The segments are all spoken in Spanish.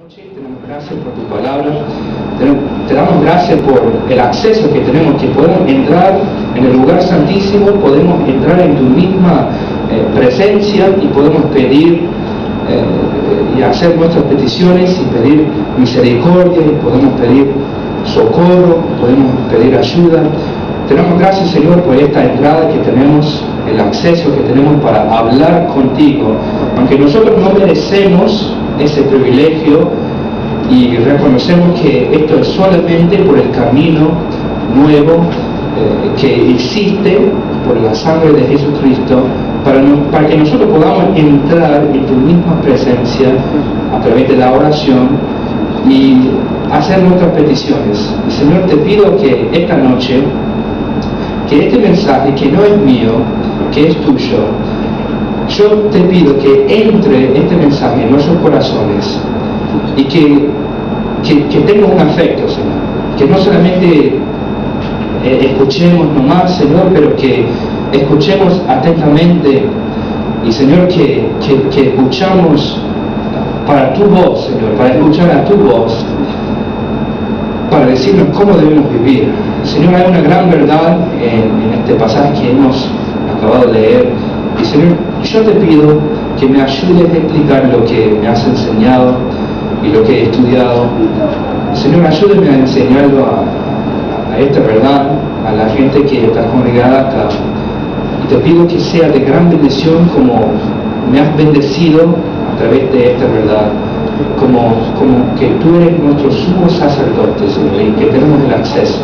noche, te damos gracias por tu palabra, te damos gracias por el acceso que tenemos, que podemos entrar en el lugar santísimo, podemos entrar en tu misma presencia y podemos pedir y hacer nuestras peticiones y pedir misericordia y podemos pedir socorro, podemos pedir ayuda. Te damos gracias, Señor, por esta entrada que tenemos, el acceso que tenemos para hablar contigo, aunque nosotros no merecemos ese privilegio y reconocemos que esto es solamente por el camino nuevo que existe por la sangre de Jesucristo para que nosotros podamos entrar en tu misma presencia a través de la oración y hacer nuestras peticiones. Y, Señor, te pido que esta noche, que este mensaje que no es mío, que es tuyo, yo te pido que entre este mensaje en nuestros corazones y que tenga un afecto, Señor. Que no solamente escuchemos nomás, Señor, pero que escuchemos atentamente y, Señor, que escuchamos para tu voz, Señor, para escuchar a tu voz, para decirnos cómo debemos vivir. Señor, hay una gran verdad en este pasaje que hemos acabado de leer. Y, Señor, yo te pido que me ayudes a explicar lo que me has enseñado y lo que he estudiado. Señor, ayúdame a enseñarlo a esta verdad, a la gente que está congregada acá. Y te pido que sea de gran bendición como me has bendecido a través de esta verdad. Como que tú eres nuestro sumo sacerdote, Señor, y que tenemos el acceso.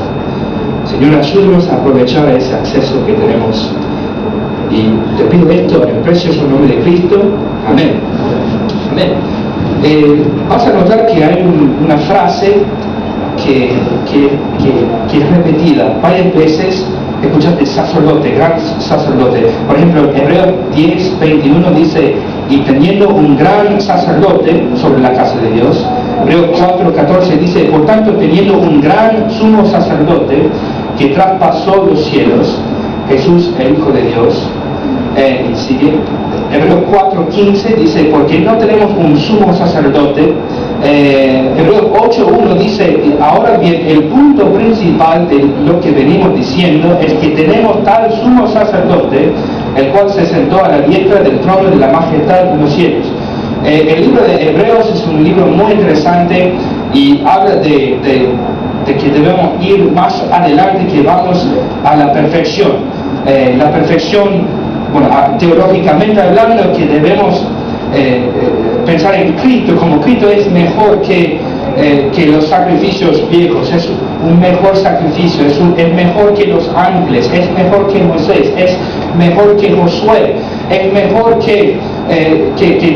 Señor, ayúdanos a aprovechar ese acceso que tenemos. Y te pido esto en el precioso nombre de Cristo. Amén. Amén. Vas a notar que hay una frase que es repetida varias veces. Escuchaste sacerdote, gran sacerdote. Por ejemplo, Hebreos 10, 21 dice: y teniendo un gran sacerdote sobre la casa de Dios. Hebreos 4, 14 dice: por tanto, teniendo un gran sumo sacerdote que traspasó los cielos, Jesús, el Hijo de Dios. Y sigue. Hebreos 4, 15 dice: porque no tenemos un sumo sacerdote. Hebreos 8, 1 dice: ahora bien, el punto principal de lo que venimos diciendo es que tenemos tal sumo sacerdote, el cual se sentó a la diestra del trono de la majestad en los cielos. El libro de Hebreos es un libro muy interesante y habla de que debemos ir más adelante, que vamos a la perfección. La perfección, bueno, teológicamente hablando, que debemos pensar en Cristo, como Cristo es mejor que los sacrificios viejos, es un mejor sacrificio, es mejor que los ángeles, es mejor que Moisés, es mejor que Josué, es mejor que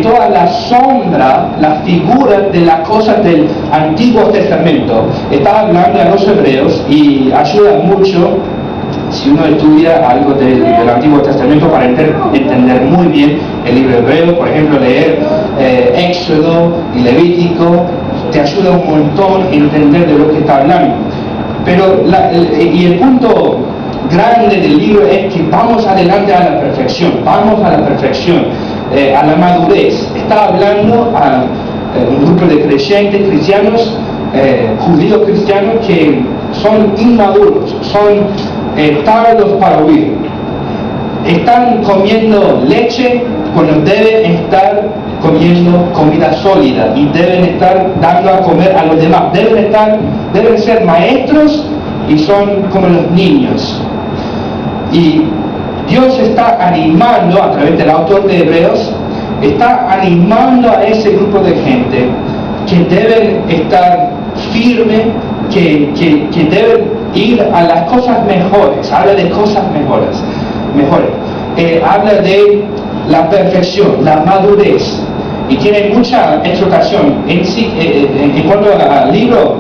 toda la sombra, la figura de las cosas del Antiguo Testamento. Estaba hablando a los hebreos y ayuda mucho si uno estudia algo del Antiguo Testamento para entender muy bien el libro hebreo. Por ejemplo, leer Éxodo y Levítico te ayuda un montón a entender de lo que está hablando. Pero el punto grande del libro es que vamos adelante a la perfección, vamos a la perfección, a la madurez. Está hablando a un grupo de creyentes, cristianos, judíos cristianos, que son inmaduros, son tardos para oír. Están comiendo leche cuando deben estar comiendo comida sólida y deben estar dando a comer a los demás. Deben ser maestros y son como los niños. Y Dios está animando, a través del autor de Hebreos, está animando a ese grupo de gente que deben estar firmes, que deben ir a las cosas mejores. Habla de cosas mejores. Habla de la perfección, la madurez, y tiene mucha exhortación. En cuanto al libro,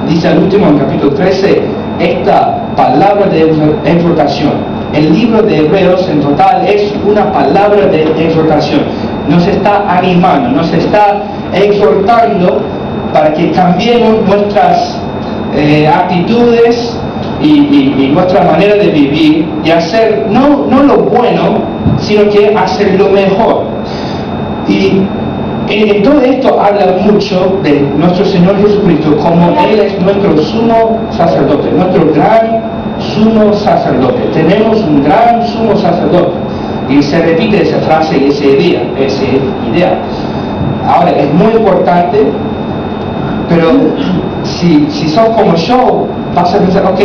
dice al último, en capítulo 13, esta palabra de exhortación. El libro de Hebreos en total es una palabra de exhortación. Nos está animando, nos está exhortando para que cambiemos nuestras actitudes y nuestra manera de vivir y hacer no lo bueno, sino que hacer lo mejor. Y en todo esto habla mucho de nuestro Señor Jesucristo como Él es nuestro sumo sacerdote, nuestro gran sumo sacerdote. Tenemos un gran sumo sacerdote. Y se repite esa frase y esa idea. Ahora, es muy importante, pero si sos como yo, vas a pensar, ok,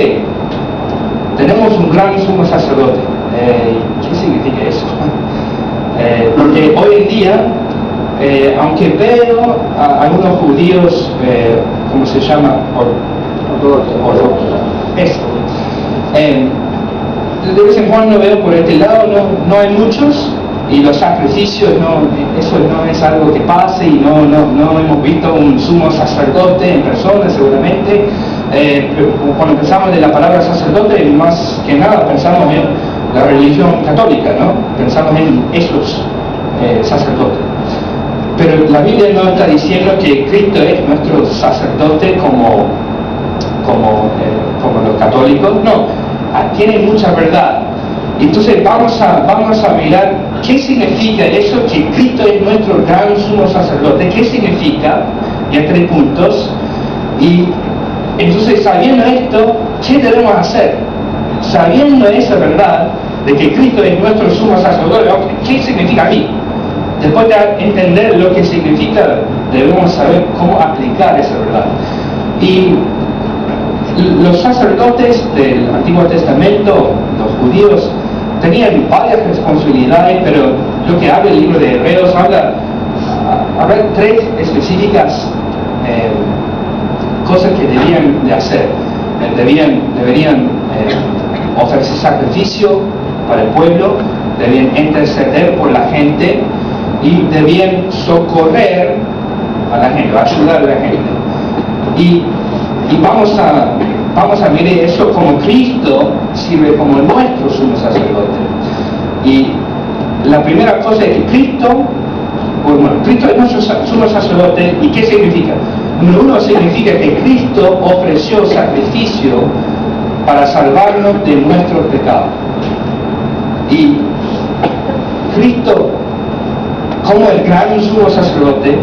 tenemos un gran sumo sacerdote. ¿Qué significa eso? Porque hoy en día, aunque veo a algunos judíos, ¿cómo se llama? Ortodoxos. Eso. De vez en cuando veo por este lado, no hay muchos, y los sacrificios, eso no es algo que pase, y no hemos visto un sumo sacerdote en persona seguramente. Cuando pensamos de la palabra sacerdote, más que nada pensamos en la religión católica, ¿no? Pensamos en esos sacerdotes. Pero la Biblia no está diciendo que Cristo es nuestro sacerdote como los católicos, no. Tiene mucha verdad. Entonces vamos a mirar qué significa eso, que Cristo es nuestro gran sumo sacerdote. ¿Qué significa? Y hay 3 puntos. Y entonces, sabiendo esto, ¿qué debemos hacer? Sabiendo esa verdad de que Cristo es nuestro sumo sacerdote, ¿qué significa a mí? Después de entender lo que significa, debemos saber cómo aplicar esa verdad. Y los sacerdotes del Antiguo Testamento, los judíos, tenían varias responsabilidades, pero lo que habla el libro de Hebreos habla 3 específicas cosas que debían de hacer. Deberían ofrecer sacrificio para el pueblo, debían interceder por la gente y debían socorrer a la gente, ayudar a la gente. Y vamos a mirar eso como Cristo sirve como nuestro sumo sacerdote. Y la primera cosa es que Cristo es nuestro sumo sacerdote. ¿Y qué significa? Número 1, significa que Cristo ofreció sacrificio para salvarnos de nuestros pecados. Y Cristo, como el gran sumo sacerdote,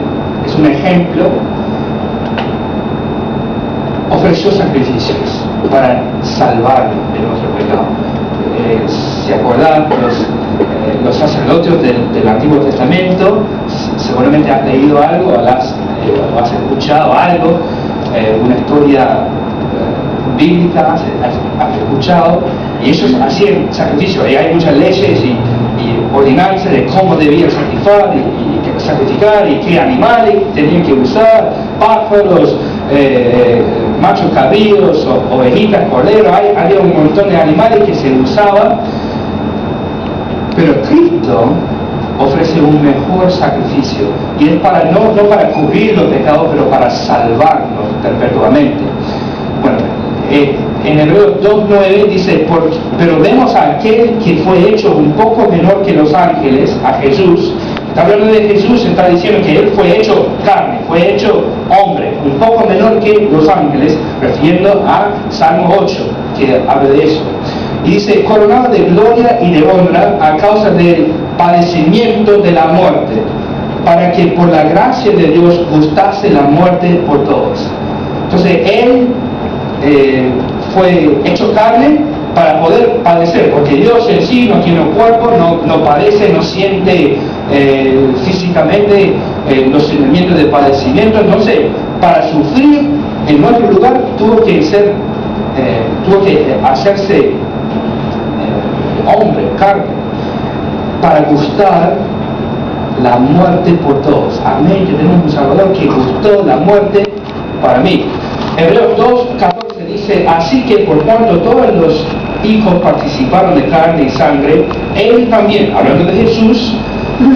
es un ejemplo, ofreció sacrificios para salvarnos de nuestro pecado. ¿Se acuerdan? Los sacerdotes del Antiguo Testamento, seguramente has leído algo, o has escuchado algo, una historia bíblica, has escuchado, y ellos hacían sacrificios. Y hay muchas leyes y ordenanzas de cómo debían sacrificar y qué animales tenían que usar, pájaros, machos cabríos, ovejitas, corderos. Había un montón de animales que se usaban, pero Cristo ofrece un mejor sacrificio, y es para no para cubrir los pecados, pero para salvarnos perpetuamente. Bueno, en Hebreos 2:9 dice, pero vemos a aquel que fue hecho un poco menor que los ángeles, a Jesús. Está hablando de Jesús, está diciendo que Él fue hecho carne, fue hecho hombre, un poco menor que los ángeles, refiriendo a Salmo 8, que habla de eso. Y dice, coronado de gloria y de honra a causa del padecimiento de la muerte, para que por la gracia de Dios gustase la muerte por todos. Entonces, Él fue hecho carne para poder padecer, porque Dios en sí no tiene un cuerpo, no padece, no siente físicamente los sentimientos de padecimiento. Entonces, para sufrir en nuestro lugar tuvo que hacerse hombre, carne, para gustar la muerte por todos. Amén, que tenemos un Salvador que gustó la muerte para mí. Hebreos 2:14 dice, así que por cuanto todos los hijos participaron de carne y sangre, Él también, hablando de Jesús,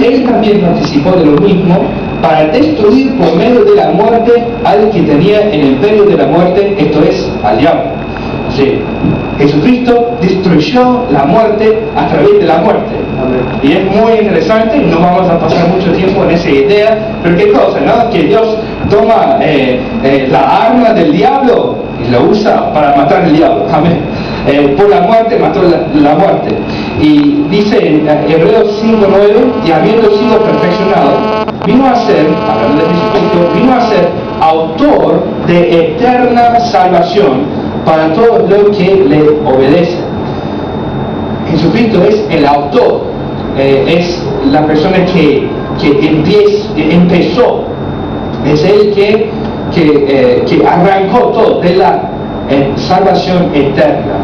Él también participó de lo mismo, para destruir por medio de la muerte al que tenía el imperio de la muerte, esto es, al diablo. Sí. Jesucristo destruyó la muerte a través de la muerte. Y es muy interesante, no vamos a pasar mucho tiempo en esa idea, pero qué cosa, ¿no? Que Dios toma la arma del diablo y la usa para matar al diablo. Amén. Por la muerte mató la muerte. Y dice en Hebreos 5:9, y habiendo sido perfeccionado, vino a ser, hablando de Jesucristo, vino a ser autor de eterna salvación para todos los que le obedecen. Jesucristo es el autor, es la persona que empezó, es el que arrancó todo de la salvación eterna.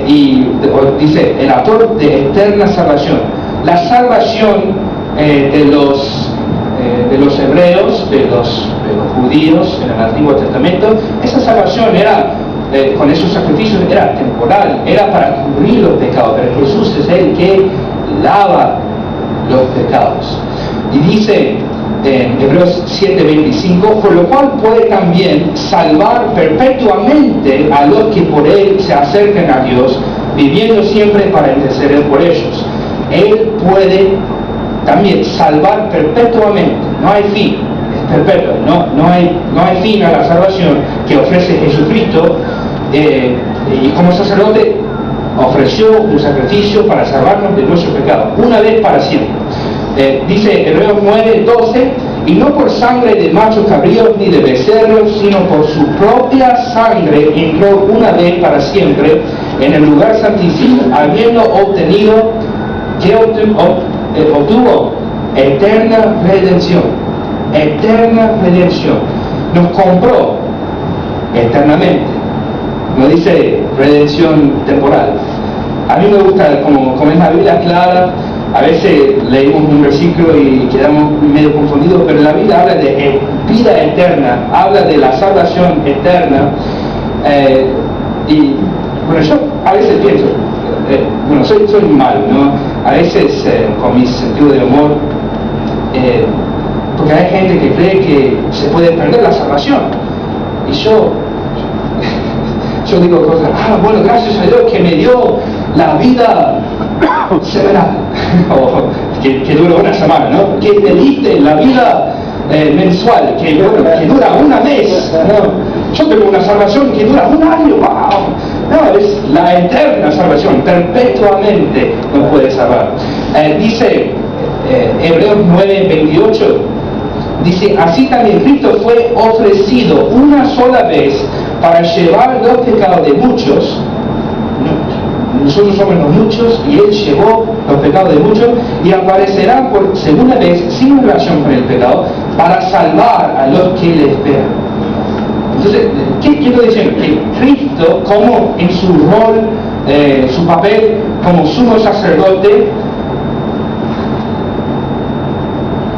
Y dice, el autor de eterna salvación. La salvación de los hebreos, de los judíos en el Antiguo Testamento, esa salvación era, con esos sacrificios, era temporal, era para cubrir los pecados, pero Jesús es el que lava los pecados. Y dice en Hebreos 7:25, por lo cual puede también salvar perpetuamente a los que por él se acercan a Dios, viviendo siempre para interceder por ellos. Él puede también salvar perpetuamente, no hay fin, es perpetuo, no hay fin a la salvación que ofrece Jesucristo, y como sacerdote ofreció un sacrificio para salvarnos de nuestros pecados, una vez para siempre. Dice Hebreos 9:12, y no por sangre de machos cabríos ni de becerros, sino por su propia sangre entró una vez para siempre en el lugar santísimo, habiendo obtenido, que obtuvo eterna redención. Eterna redención. Nos compró eternamente. No dice redención temporal. A mí me gusta, como es la Biblia clara, a veces leímos un versículo y quedamos medio confundidos, pero la Biblia habla de vida eterna, habla de la salvación eterna. Y bueno, yo a veces pienso, bueno, soy malo, ¿no? A veces con mi sentido de humor, porque hay gente que cree que se puede perder la salvación. Y yo digo cosas, bueno, gracias a Dios que me dio la vida semanal, o que dura una semana, ¿no? Que te diste la vida mensual, que dura una vez, ¿no? Yo tengo una salvación que dura un año, ¡wow! No, es la eterna salvación, perpetuamente nos puede salvar. Dice Hebreos 9:28, dice, así también Cristo fue ofrecido una sola vez para llevar los pecados de muchos. Nosotros somos los muchos y Él llevó los pecados de muchos, y aparecerá por segunda vez sin relación con el pecado para salvar a los que le esperan. Entonces, ¿qué quiero decir? Que Cristo, como en su rol, su papel como sumo sacerdote,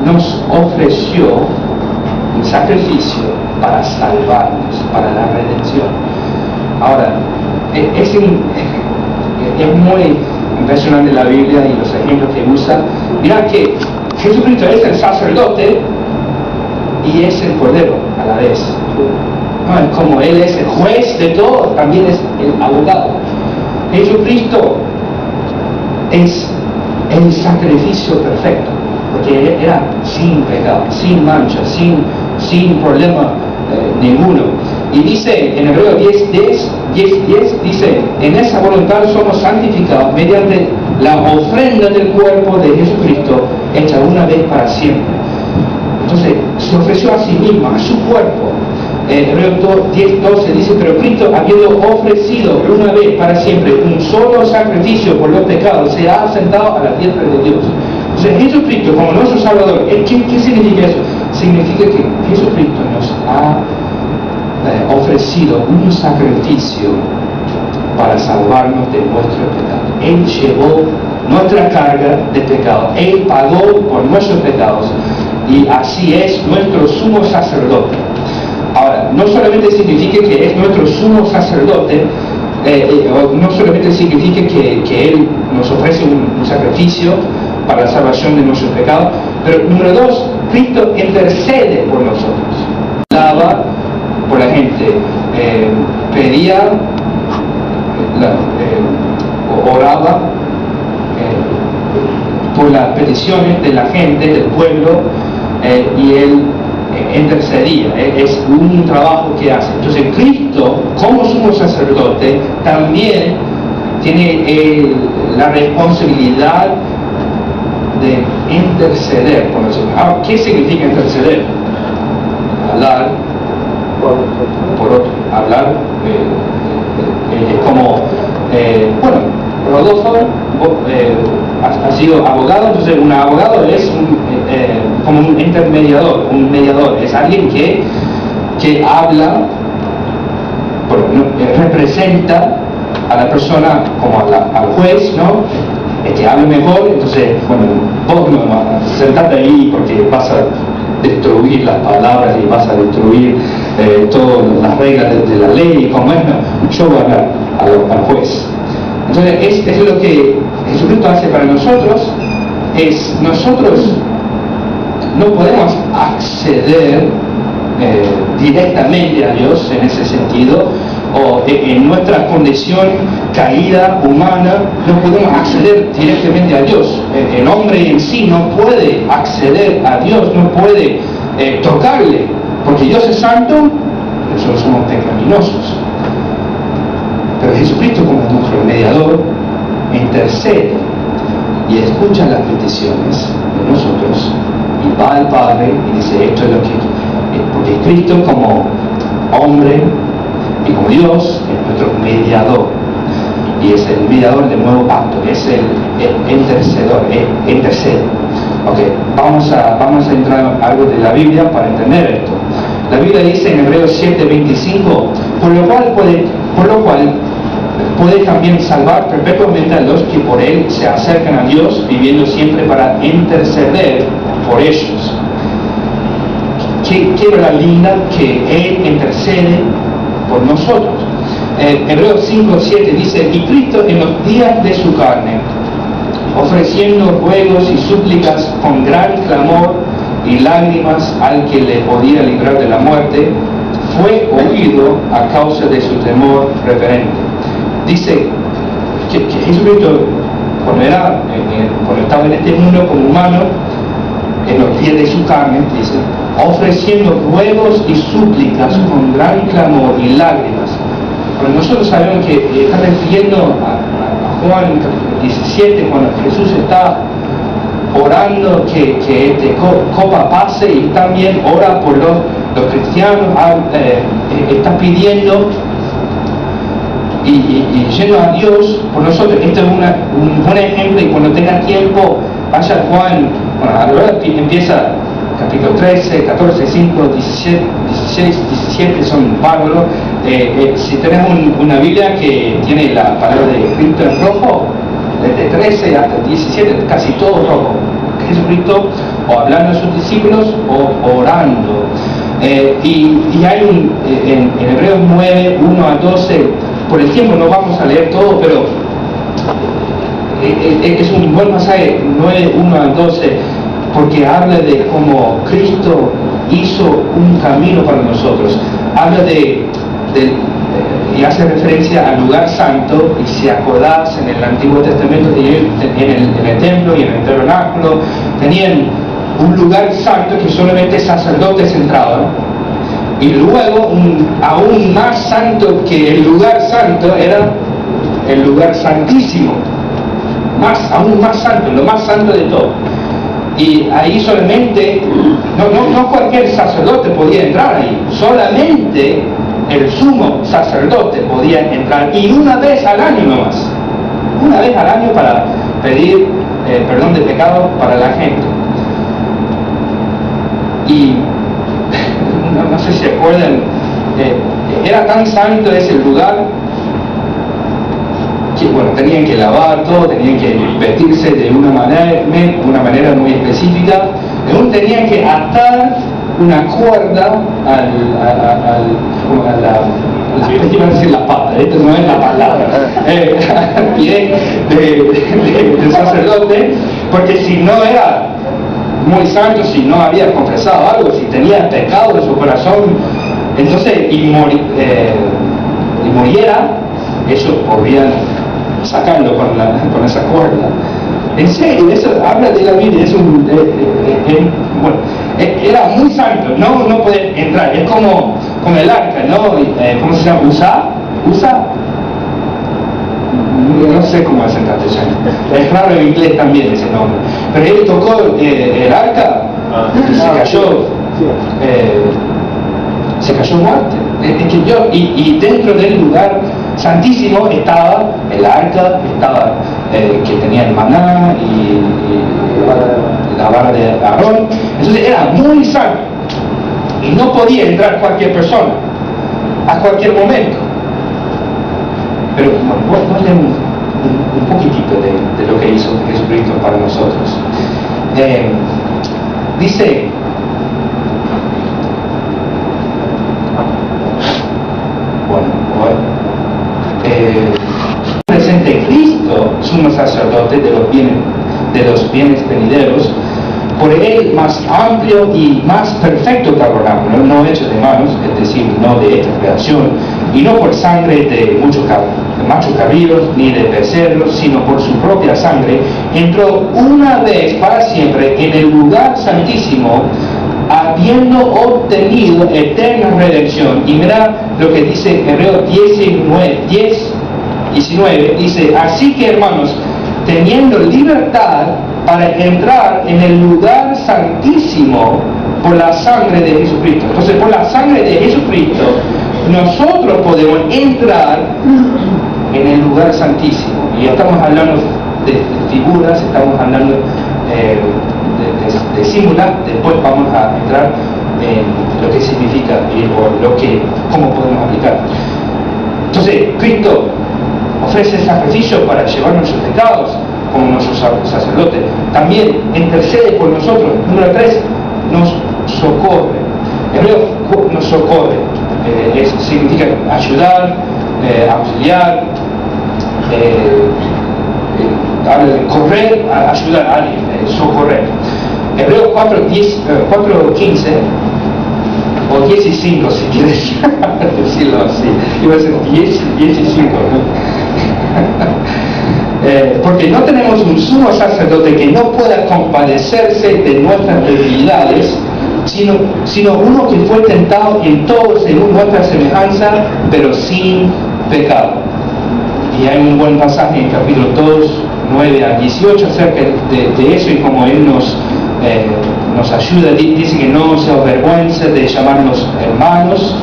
nos ofreció un sacrificio para salvarnos, para la redención. Ahora, es muy impresionante la Biblia y los ejemplos que usa. Mirá que Jesucristo es el sacerdote y es el cordero a la vez. No, como Él es el juez de todo, también es el abogado. Jesucristo es el sacrificio perfecto, porque Él era sin pecado, sin mancha, sin problema ninguno. Y dice en Hebreos 10:10, dice, en esa voluntad somos santificados mediante la ofrenda del cuerpo de Jesucristo, hecha una vez para siempre. Entonces, se ofreció a sí mismo, a su cuerpo. Hebreos 10:12 dice, pero Cristo, habiendo ofrecido una vez para siempre un solo sacrificio por los pecados, se ha sentado a la diestra de Dios. Entonces, Jesucristo como nuestro Salvador, ¿qué significa eso? Significa que Jesucristo nos ha ofrecido un sacrificio para salvarnos de nuestros pecados. Él llevó nuestra carga de pecado, Él pagó por nuestros pecados, y así es nuestro sumo sacerdote. Ahora, no solamente significa que es nuestro sumo sacerdote, no solamente significa que Él nos ofrece un sacrificio para la salvación de nuestros pecados, pero número dos, Cristo intercede por nosotros, lava por la gente, pedía, oraba por las peticiones de la gente, del pueblo, y Él intercedía. Es un trabajo que hace. Entonces Cristo, como sumo sacerdote, también tiene la responsabilidad de interceder por nosotros. ¿Qué significa interceder? Hablar por otro. Hablar es como, bueno, Rodolfo ha sido abogado, entonces un abogado es como un intermediador, un mediador, es alguien que habla, representa a la persona como al juez, ¿no? El que hable mejor, entonces, bueno, vos no sentate ahí porque vas a destruir las palabras y vas a destruir todas las reglas de la ley, como es, no, yo voy a hablar al juez. Entonces, es lo que Jesucristo hace para nosotros, nosotros no podemos acceder directamente a Dios en ese sentido, o en nuestra condición caída humana no podemos acceder directamente a Dios. El hombre en sí no puede acceder a Dios, no puede tocarle, porque Dios es santo, nosotros somos pecaminosos. Pero Jesucristo, como nuestro mediador, intercede y escucha las peticiones de nosotros y va al Padre y dice: esto es lo que, porque Cristo como hombre y como Dios es nuestro mediador, y es el mediador del nuevo pacto, es el intercedor, intercede. Okay, vamos a entrar a algo de la Biblia para entender esto. La Biblia dice en Hebreos 7:25, por lo cual puede también salvar perpetuamente a los que por él se acercan a Dios, viviendo siempre para interceder por ellos. Qué verdad linda que él intercede por nosotros. Hebreos 5:7 dice: y Cristo en los días de su carne, ofreciendo ruegos y súplicas con gran clamor y lágrimas al que le podía librar de la muerte, fue oído a causa de su temor reverente. Dice que Jesucristo, cuando estaba en este mundo como humano, en los días de su carne, dice, ofreciendo ruegos y súplicas con gran clamor y lágrimas. Pero nosotros sabemos que está refiriendo a Juan 17, cuando Jesús está orando que esta copa pase, y también ora por los cristianos, está pidiendo y yendo a Dios por nosotros. Este es un buen ejemplo, y cuando tenga tiempo vaya a Juan, bueno, a la verdad empieza capítulo 13, 14, 5, 16, 17, son bárbaros. Si tenemos una Biblia que tiene la palabra de Cristo en rojo, desde 13 hasta 17, casi todo rojo. Jesucristo o hablando a sus discípulos o orando. Y hay en Hebreos 9, 1 a 12, por el tiempo no vamos a leer todo, pero es un buen pasaje, 9, 1 a 12, porque habla de cómo Cristo hizo un camino para nosotros. Habla y hace referencia al lugar santo, y si acordás en el Antiguo Testamento, en el templo y en el tabernáculo, tenían un lugar santo que solamente sacerdotes entraban, y luego aún más santo que el lugar santo era el lugar santísimo, aún más santo, lo más santo de todo. Y ahí solamente, no cualquier sacerdote podía entrar ahí, solamente el sumo sacerdote podía entrar, y una vez al año nomás, una vez al año, para pedir perdón de pecados para la gente. Y no sé si se acuerdan, era tan santo ese lugar que, bueno, tenían que lavar todo, tenían que vestirse de una manera muy específica, aún tenían que atar una cuerda iba a decir la pata, esto no es la palabra, al pie del sacerdote, porque si no era muy santo, si no había confesado algo, si tenía pecado en su corazón, entonces y muriera, ellos podrían sacarlo con esa cuerda. En serio, eso habla de la Biblia, bueno, era muy santo, no puede entrar, es como el arca, ¿no? ¿Cómo se llama? ¿Usa? no sé cómo es en castellano, es raro en inglés también ese nombre, pero él tocó el arca y se cayó muerte. Y dentro del lugar santísimo estaba el arca, estaba que tenía el maná y la vara de Aarón. Entonces era muy santo y no podía entrar cualquier persona a cualquier momento. Pero bueno, leemos un poquitito de lo que hizo Jesucristo para nosotros. Dice, presente Cristo, sumo sacerdote de los bienes venideros, por él más amplio y más perfecto tabernáculo, no hecho de manos, es decir, no de esta creación, y no por sangre de machos cabríos ni de becerros, sino por su propia sangre, entró una vez para siempre en el lugar santísimo, habiendo obtenido eterna redención. Y mira lo que dice Hebreos 19, dice, así que hermanos, teniendo libertad para entrar en el lugar santísimo por la sangre de Jesucristo. Entonces, por la sangre de Jesucristo, nosotros podemos entrar en el lugar santísimo. Y estamos hablando de figuras, estamos hablando de símbolos. Después vamos a entrar en lo que significa o cómo podemos aplicar. Entonces, Cristo ofrece sacrificio para llevar nuestros pecados como nuestro sacerdote. También intercede por nosotros. Número 3, nos socorre. Hebreo nos socorre. Significa ayudar, auxiliar, correr, ayudar a alguien, socorrer. Hebreo 4:15 o 15 si quieres decirlo así. Iba a ser 15, ¿no? Porque no tenemos un sumo sacerdote que no pueda compadecerse de nuestras debilidades, sino uno que fue tentado en todo según nuestra semejanza, pero sin pecado. Y hay un buen pasaje en capítulo 2, 9 a 18 acerca de eso y cómo Él nos ayuda. Dice que no se avergüenza de llamarnos hermanos.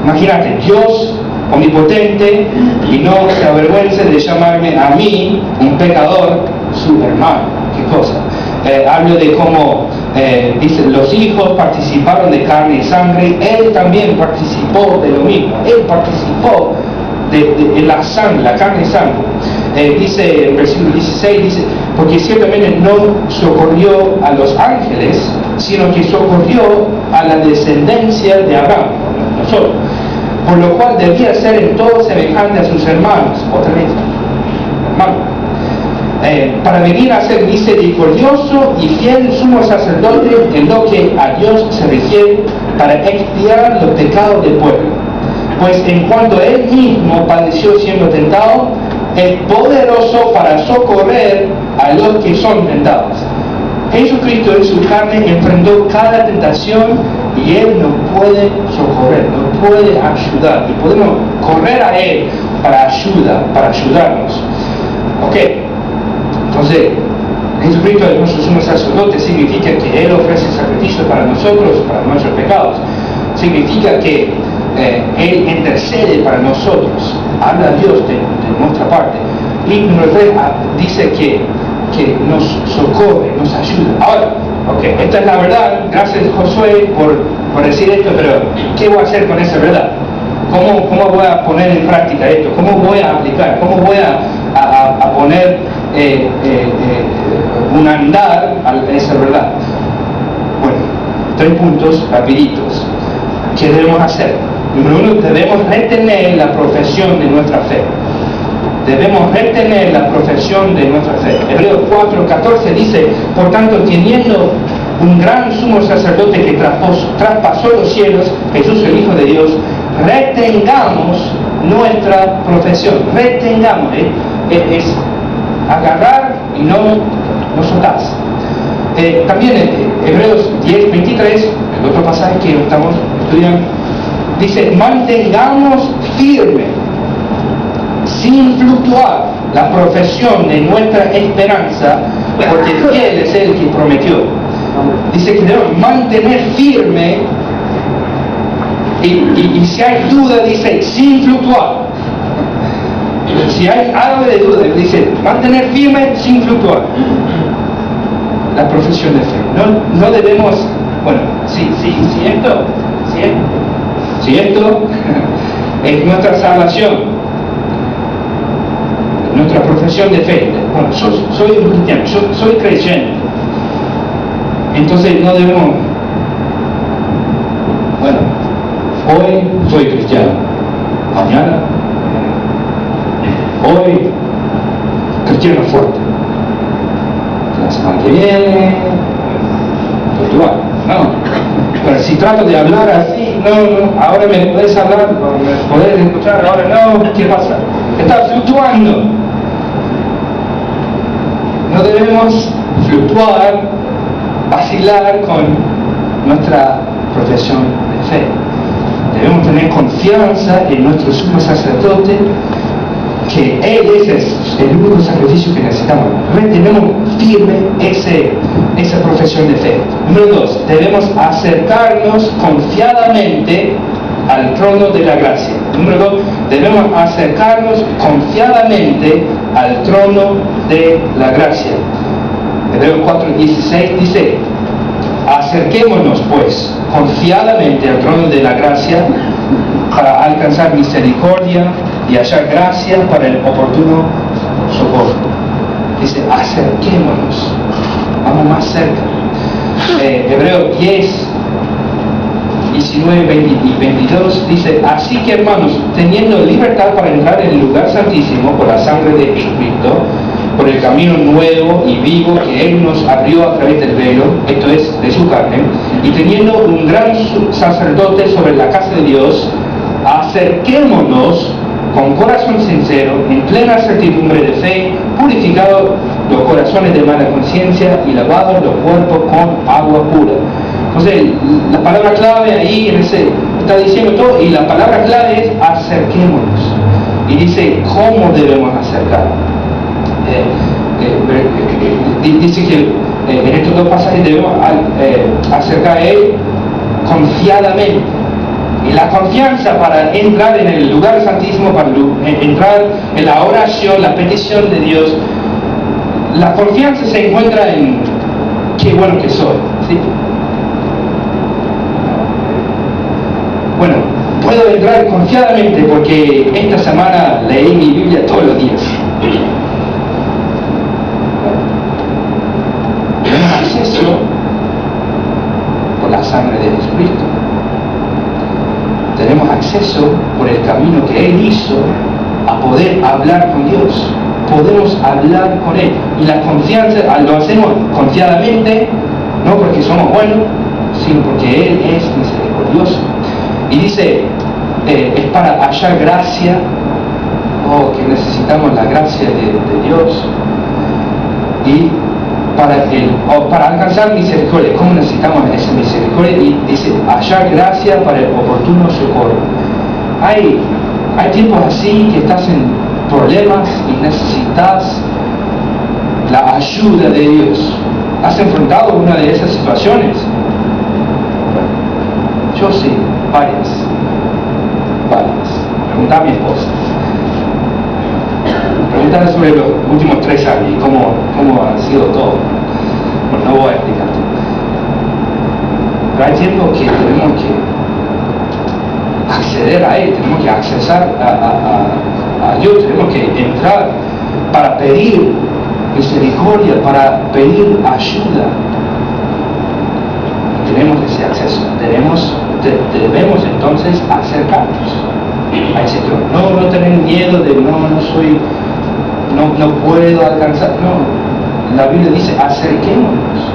Imagínate, Dios omnipotente, y no se avergüenza de llamarme a mí, un pecador, su hermano. ¿Qué cosa? Hablo de cómo dice, los hijos participaron de carne y sangre. Él también participó de lo mismo. Él participó de la sangre, la carne y sangre. Dice en versículo 16, dice, porque ciertamente no socorrió a los ángeles, sino que socorrió a la descendencia de Abraham, nosotros, por lo cual debía ser en todo semejante a sus hermanos, otra vez, hermano, para venir a ser misericordioso y fiel sumo sacerdote en lo que a Dios se refiere, para expiar los pecados del pueblo. Pues en cuanto él mismo padeció siendo tentado, es poderoso para socorrer a los que son tentados. Jesucristo en su carne enfrentó cada tentación y Él nos puede socorrer, nos puede ayudar. Y podemos correr a Él para ayudarnos. Ok, entonces, Jesucristo es nuestro sumo sacerdote, significa que Él ofrece sacrificio para nosotros, para nuestros pecados. Significa que Él intercede para nosotros, habla a Dios de nuestra parte. Y número 3 dice que nos socorre, nos ayuda. Ahora, esta es la verdad. Gracias, Josué, por decir esto, pero ¿qué voy a hacer con esa verdad? ¿Cómo voy a poner en práctica esto? ¿Cómo voy a aplicar? ¿Cómo voy a poner un andar a esa verdad? Bueno, 3 puntos rapiditos. ¿Qué debemos hacer? Número 1, debemos retener la profesión de nuestra fe. Debemos retener la profesión de nuestra fe. Hebreos 4:14 dice, por tanto, teniendo un gran sumo sacerdote que traspasó los cielos, Jesús el Hijo de Dios, retengamos nuestra profesión. Retengamos, es agarrar y no soltarse. También Hebreos 10:23, el otro pasaje que estamos estudiando, dice, mantengamos firme, sin fluctuar la profesión de nuestra esperanza, porque fiel es el que prometió. Dice que debemos mantener firme, y si hay duda, dice sin fluctuar. Si hay algo de duda, dice mantener firme sin fluctuar la profesión de fe. No debemos, bueno, si esto es nuestra salvación, nuestra profesión de fe. Bueno, yo soy un cristiano, yo soy creyente. Entonces no debemos, bueno, hoy soy cristiano, mañana, hoy cristiano fuerte, la semana que viene, fluctuar, no. Pero si trato de hablar así, no, ahora me podés hablar, me podés escuchar, ahora no, ¿qué pasa? Está fluctuando. No debemos fluctuar, vacilar con nuestra profesión de fe. Debemos tener confianza en nuestro sumo sacerdote, que Él es el único sacrificio que necesitamos. Mantenemos firme esa profesión de fe. Número 2, debemos acercarnos confiadamente al trono de la gracia. Número 2, debemos acercarnos confiadamente al trono de la gracia. Hebreos 4:16 dice: acerquémonos pues confiadamente al trono de la gracia para alcanzar misericordia y hallar gracia para el oportuno socorro. Dice, acerquémonos, vamos más cerca. Hebreos 10, 19, 20 y 22 dice: así que hermanos, teniendo libertad para entrar en el lugar santísimo por la sangre de Cristo, por el camino nuevo y vivo que Él nos abrió a través del velo, esto es, de su carne, y teniendo un gran sacerdote sobre la casa de Dios, acerquémonos con corazón sincero, en plena certidumbre de fe, purificados los corazones de mala conciencia y lavados los cuerpos con agua pura. Entonces, la palabra clave ahí está diciendo todo, y la palabra clave es acerquémonos. Y dice, ¿cómo debemos acercar? Dice que en estos dos pasajes debemos acercar a Él confiadamente. Y la confianza para entrar en el lugar santísimo, para entrar en la oración, la petición de Dios, la confianza se encuentra en qué bueno que soy, ¿sí? Bueno, puedo entrar confiadamente porque esta semana leí mi Biblia todos los días. Tenemos acceso por la sangre de Jesucristo. Tenemos acceso por el camino que Él hizo a poder hablar con Dios. Podemos hablar con Él. Y la confianza, lo hacemos confiadamente, no porque somos buenos, sino porque Él es misericordioso. Y dice, es para hallar gracia, que necesitamos la gracia de Dios. Y para alcanzar misericordia, ¿cómo necesitamos esa misericordia? Y dice, hallar gracia para el oportuno socorro. Hay tiempos así que estás en problemas y necesitas la ayuda de Dios. ¿Has enfrentado una de esas situaciones? Yo sí, varias. Preguntá a mi esposa. Preguntarle sobre los últimos 3 años y cómo ha sido todo. Bueno, no voy a explicar. Pero hay tiempo que tenemos que acceder a Él, tenemos que accesar a Dios, tenemos que entrar para pedir misericordia, para pedir ayuda. Tenemos ese acceso, debemos entonces acercarnos a ese trono. No tener miedo de no puedo alcanzar. No, la Biblia dice acerquémonos.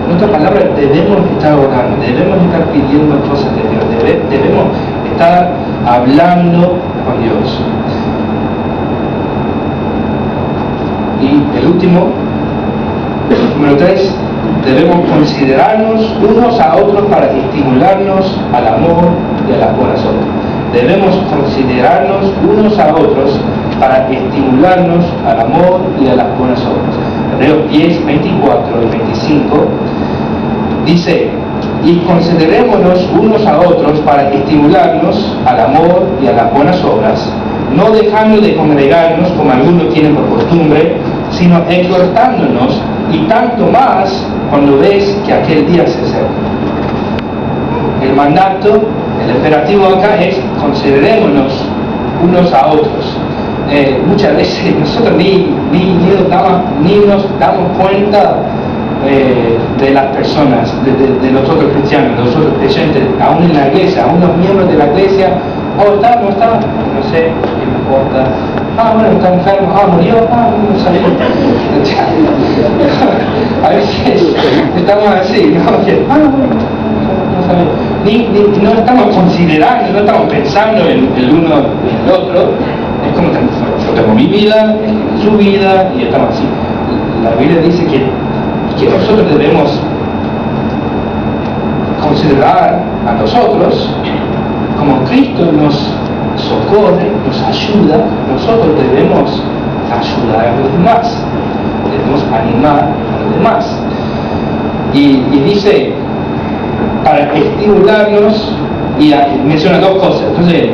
En otras palabras, debemos estar orando, debemos estar pidiendo cosas de Dios, debemos estar hablando con Dios. Y el último, número 3, debemos considerarnos unos a otros para estimularnos al amor y a las buenas obras. Debemos considerarnos unos a otros para estimularnos al amor y a las buenas obras. Hebreos 10, 24 y 25 dice: y considerémonos unos a otros para estimularnos al amor y a las buenas obras, no dejando de congregarnos como algunos tienen por costumbre, sino exhortándonos, y tanto más cuando ves que aquel día se acerca. El mandato, el imperativo acá es: considerémonos unos a otros. Muchas veces nosotros ni nos damos cuenta de las personas, de los otros cristianos, de los otros creyentes, aún en la iglesia, aún los miembros de la iglesia. Oh, está, no está, no sé, qué me importa. Ah, bueno, está enfermo, murió, no sabía. A veces estamos así, ¿no? Que, no sabía. No estamos considerando, no estamos pensando en el uno en el otro. Es como que yo tengo mi vida, él tiene su vida, y estamos así. La Biblia dice que nosotros debemos considerar a nosotros como Cristo nos socorre, nos ayuda. Nosotros debemos ayudar a los demás, debemos animar a los demás. Y dice, para estimularnos, y menciona dos cosas. Entonces,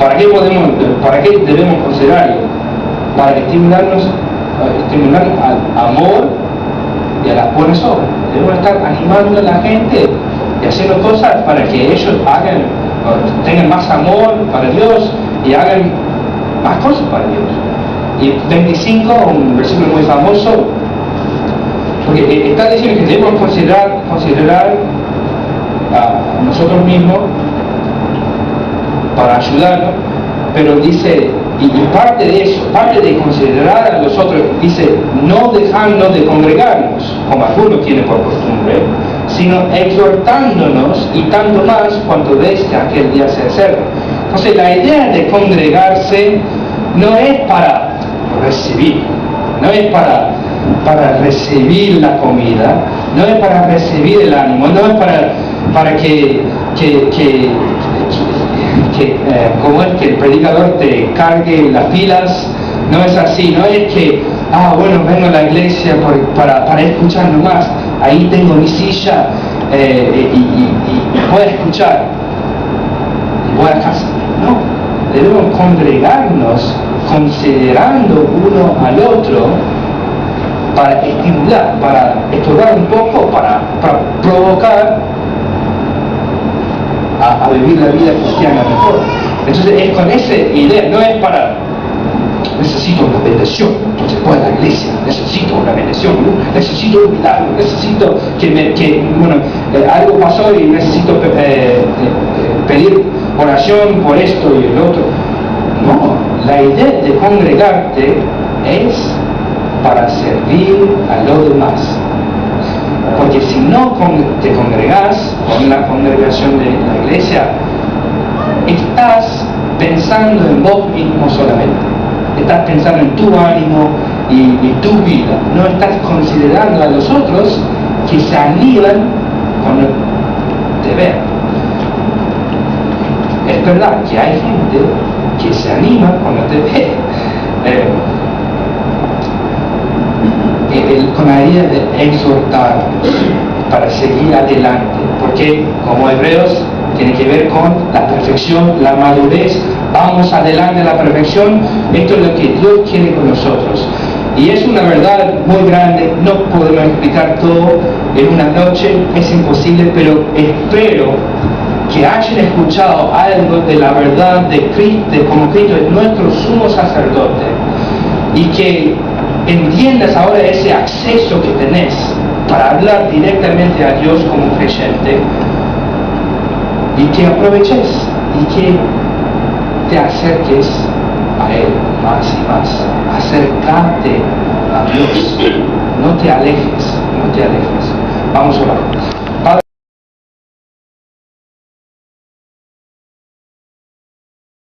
¿para qué debemos considerarlo? Para estimular al amor y a las buenas obras. Debemos estar animando a la gente y haciendo cosas para que ellos tengan más amor para Dios y hagan más cosas para Dios. Y 25, un versículo muy famoso, porque está diciendo que debemos considerar a nosotros mismos para ayudarnos, pero dice, y parte de eso, parte de considerar a los otros, dice: no dejarnos de congregarnos, como algunos tienen por costumbre, sino exhortándonos, y tanto más cuanto ves que aquel día se acerca. Entonces, la idea de congregarse no es para recibir, no es para recibir la comida, no es para recibir el ánimo, no es para que como es que el predicador te cargue las pilas. No es así, no es que bueno, vengo a la iglesia para escuchar nomás, ahí tengo mi silla y voy a escuchar y voy a casa. No, debemos congregarnos considerando uno al otro para estimular, para estorbar un poco, para provocar a vivir la vida cristiana mejor. Entonces es con esa idea, no es para necesito una bendición, entonces voy a la iglesia, necesito una bendición, necesito un milagro, necesito algo pasó y necesito pedir oración por esto y el otro. No, la idea de congregarte es para servir a los demás. Porque si no te congregas con la congregación de la iglesia, estás pensando en vos mismo solamente. Estás pensando en tu ánimo y tu vida. No estás considerando a los otros que se animan cuando te ven. Es verdad que hay gente que se anima cuando te ve. Con la idea de exhortar para seguir adelante, porque como hebreos tiene que ver con la perfección, la madurez. Vamos adelante a la perfección. Esto es lo que Dios quiere con nosotros, y es una verdad muy grande. No podemos explicar todo en una noche, es imposible, pero espero que hayan escuchado algo de la verdad de Cristo, como Cristo es nuestro sumo sacerdote, y que entiendas ahora ese acceso que tenés para hablar directamente a Dios como creyente, y que aproveches y que te acerques a Él más y más. Acércate a Dios, no te alejes, no te alejes. Vamos a orar.